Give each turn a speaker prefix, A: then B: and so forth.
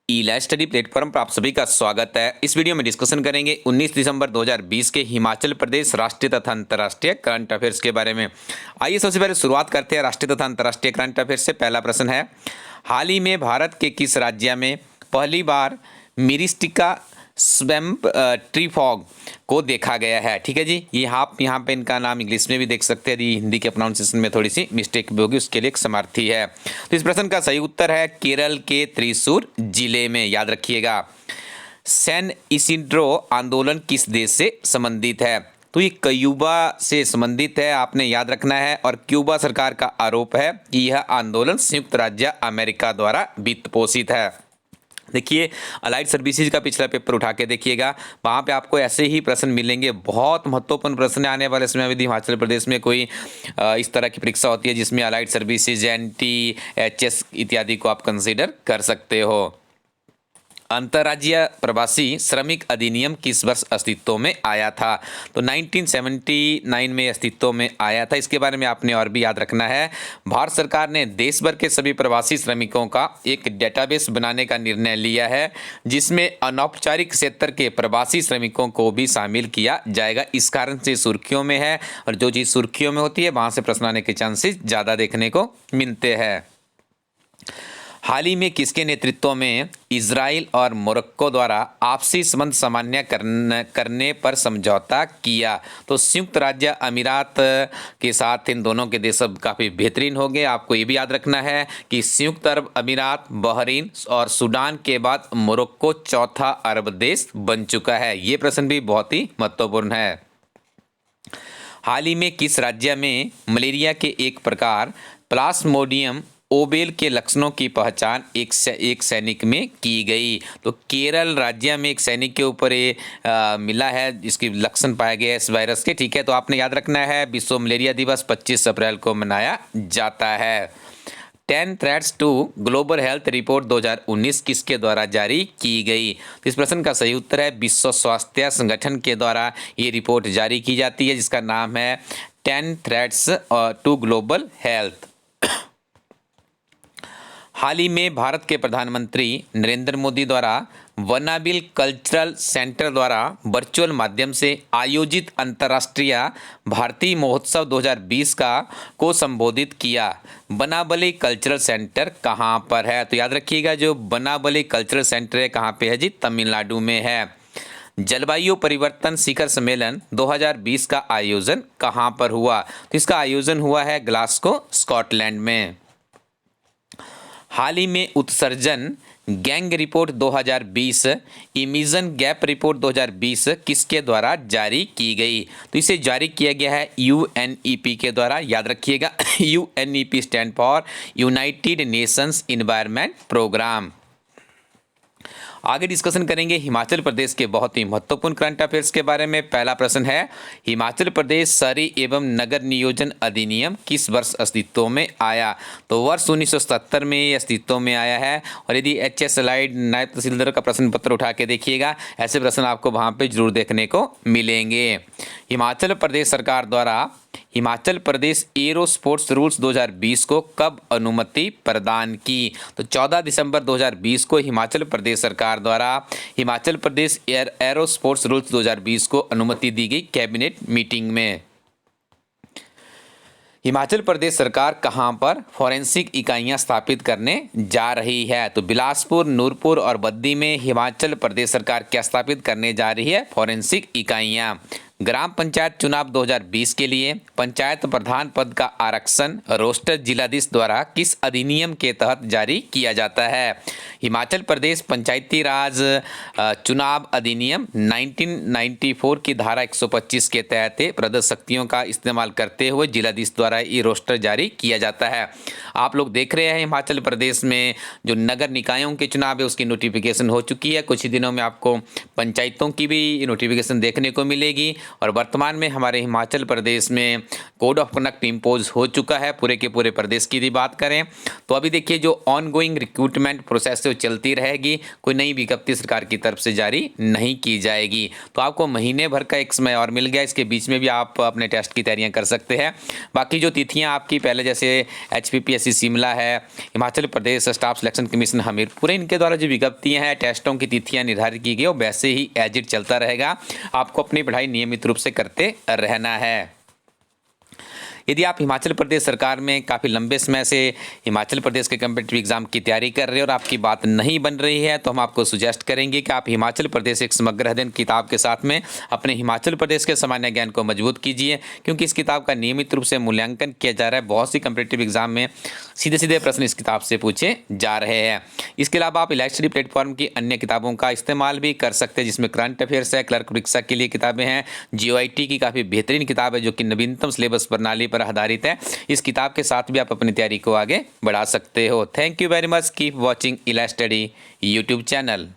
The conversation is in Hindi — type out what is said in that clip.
A: ई लाइव स्टडी प्लेटफॉर्म पर आप सभी का स्वागत है। इस वीडियो में डिस्कशन करेंगे 19 दिसंबर 2020 के हिमाचल प्रदेश राष्ट्रीय तथा अंतर्राष्ट्रीय करंट अफेयर्स के बारे में। आइए सबसे पहले शुरुआत करते हैं राष्ट्रीय तथा अंतर्राष्ट्रीय करंट अफेयर्स से। पहला प्रश्न है, हाल ही में भारत के किस राज्य में पहली बार मिरिस्टिका स्वैम्प ट्री फॉग को देखा गया है? ठीक है जी, ये आप यहाँ पे इनका नाम इंग्लिश में भी देख सकते हैं, हिंदी के प्रोनाउंसिएशन में थोड़ी सी मिस्टेक भी होगी, उसके लिए एक समार्थी है। तो इस प्रश्न का सही उत्तर है केरल के त्रिशूर जिले में। याद रखिएगा। सैन इसिड्रो आंदोलन किस देश से संबंधित है? तो ये क्यूबा से संबंधित है, आपने याद रखना है। और क्यूबा सरकार का आरोप है कि यह आंदोलन संयुक्त राज्य अमेरिका द्वारा वित्त पोषित है। देखिए, अलाइड सर्विसेज का पिछला पेपर उठा के देखिएगा, वहाँ पे आपको ऐसे ही प्रश्न मिलेंगे। बहुत महत्वपूर्ण प्रश्न आने वाले समय यदि हिमाचल प्रदेश में कोई इस तरह की परीक्षा होती है जिसमें अलाइड सर्विसेज, NT, HS इत्यादि को आप कंसीडर कर सकते हो। अंतर्राज्यीय प्रवासी श्रमिक अधिनियम किस वर्ष अस्तित्व में आया था? तो 1979 में अस्तित्व में आया था। इसके बारे में आपने और भी याद रखना है। भारत सरकार ने देश भर के सभी प्रवासी श्रमिकों का एक डेटाबेस बनाने का निर्णय लिया है, जिसमें अनौपचारिक क्षेत्र के प्रवासी श्रमिकों को भी शामिल किया जाएगा। इस कारण से सुर्खियों में है, और जो चीज़ सुर्खियों में होती है वहाँ से प्रश्न आने के चांसेस ज़्यादा देखने को मिलते हैं। हाल ही में किसके नेतृत्व में इजराइल और मोरक्को द्वारा आपसी संबंध सामान्य करने पर समझौता किया? तो संयुक्त राज्य अमीरात के साथ इन दोनों के देश अब काफ़ी बेहतरीन हो गए। आपको ये भी याद रखना है कि संयुक्त अरब अमीरात, बहरीन और सूडान के बाद मोरक्को चौथा अरब देश बन चुका है। ये प्रश्न भी बहुत ही महत्वपूर्ण है। हाल ही में किस राज्य में मलेरिया के एक प्रकार प्लाज्मोडियम ओबेल के लक्षणों की पहचान एक सैनिक में की गई? तो केरल राज्य में एक सैनिक के ऊपर ये मिला है, जिसकी लक्षण पाया गया इस वायरस के। ठीक है, तो आपने याद रखना है विश्व मलेरिया दिवस 25 अप्रैल को मनाया जाता है। 10 threats to global health report 2019 किसके द्वारा जारी की गई? तो इस प्रश्न का सही उत्तर है विश्व स्वास्थ्य संगठन के द्वारा ये रिपोर्ट जारी की जाती है, जिसका नाम है 10 थ्रेट्स टू ग्लोबल हेल्थ। हाल ही में भारत के प्रधानमंत्री नरेंद्र मोदी द्वारा वनाबिल कल्चरल सेंटर द्वारा वर्चुअल माध्यम से आयोजित अंतर्राष्ट्रीय भारतीय महोत्सव 2020 को संबोधित किया। वनाबली कल्चरल सेंटर कहाँ पर है? तो याद रखिएगा, जो वनाबली कल्चरल सेंटर है कहाँ पे है जी? तमिलनाडु में है। जलवायु परिवर्तन शिखर सम्मेलन 2020 का आयोजन कहाँ पर हुआ? तो इसका आयोजन हुआ है ग्लासगो, स्कॉटलैंड में। हाल ही में उत्सर्जन gang report 2020, emission gap report 2020 किसके द्वारा जारी की गई? तो इसे जारी किया गया है UNEP के द्वारा। याद रखिएगा, UNEP stand for United Nations Environment Programme. आगे डिस्कशन करेंगे हिमाचल प्रदेश के बहुत ही महत्वपूर्ण करंट अफेयर्स के बारे में। पहला प्रश्न है, हिमाचल प्रदेश शहरी एवं नगर नियोजन अधिनियम किस वर्ष अस्तित्व में आया? तो वर्ष 1977 में ये अस्तित्व में आया है। और यदि HS अलाइड नायब तहसीलदार का प्रश्न पत्र उठा के देखिएगा, ऐसे प्रश्न आपको वहाँ पे जरूर देखने को मिलेंगे। हिमाचल प्रदेश सरकार द्वारा Himachal Pradesh aero sports rules 2020 को कब अनुमति प्रदान की? तो 14 दिसंबर 2020 को हिमाचल प्रदेश सरकार द्वारा Himachal Pradesh aero sports rules 2020 को अनुमति दी गई कैबिनेट मीटिंग में। हिमाचल प्रदेश सरकार कहां पर फॉरेंसिक इकाइयां स्थापित करने जा रही है? तो बिलासपुर, नूरपुर और बद्दी में हिमाचल प्रदेश सरकार क्या स्थापित करने जा रही है? फॉरेंसिक इकाइयां। ग्राम पंचायत चुनाव 2020 के लिए पंचायत प्रधान पद का आरक्षण रोस्टर जिलाधीश द्वारा किस अधिनियम के तहत जारी किया जाता है? हिमाचल प्रदेश पंचायती राज चुनाव अधिनियम 1994 की धारा 125 के तहत प्रदत्त शक्तियों का इस्तेमाल करते हुए जिलाधीश द्वारा ये रोस्टर जारी किया जाता है। आप लोग देख रहे हैं हिमाचल प्रदेश में जो नगर निकायों के चुनाव है उसकी नोटिफिकेशन हो चुकी है। कुछ ही दिनों में आपको पंचायतों की भी नोटिफिकेशन देखने को मिलेगी। और वर्तमान में हमारे हिमाचल प्रदेश में कोड ऑफ कंडक्ट इम्पोज हो चुका है। पूरे के पूरे प्रदेश की यदि बात करें तो अभी देखिए, जो ऑनगोइंग रिक्रूटमेंट प्रोसेस जो चलती रहेगी, कोई नई विज्ञप्ति सरकार की तरफ से जारी नहीं की जाएगी। तो आपको महीने भर का एक समय और मिल गया, इसके बीच में भी आप अपने टेस्ट की तैयारियां कर सकते हैं। बाकी जो तिथियां आपकी पहले जैसे HPPSC शिमला है, Himachal Pradesh staff selection commission Hamirpur, इनके द्वारा जो विज्ञप्तियां हैं, टेस्टों की तिथियां निर्धारित की गई, वो वैसे ही एज इट चलता रहेगा। आपको अपनी पढ़ाई नियमित रूप से करते रहना है। यदि आप हिमाचल प्रदेश सरकार में काफ़ी लंबे समय से हिमाचल प्रदेश के कम्पिटिटिव एग्जाम की तैयारी कर रहे हैं और आपकी बात नहीं बन रही है, तो हम आपको सुजेस्ट करेंगे कि आप हिमाचल प्रदेश एक समग्र अध्ययन किताब के साथ में अपने हिमाचल प्रदेश के सामान्य ज्ञान को मजबूत कीजिए, क्योंकि इस किताब का नियमित रूप से मूल्यांकन किया जा रहा है। बहुत सी कम्पिटिटिव एग्जाम में सीधे सीधे प्रश्न इस किताब से पूछे जा रहे हैं। इसके अलावा आप इलाइट स्टडी प्लेटफॉर्म की अन्य किताबों का इस्तेमाल भी कर सकते हैं, जिसमें करंट अफेयर्स है, क्लर्क परीक्षा के लिए किताबें हैं, GOIT की काफ़ी बेहतरीन किताब है जो कि नवीनतम सिलेबस प्रणाली पर आधारित है। इस किताब के साथ भी आप अपनी तैयारी को आगे बढ़ा सकते हो। Thank you very much, keep watching elite study YouTube channel.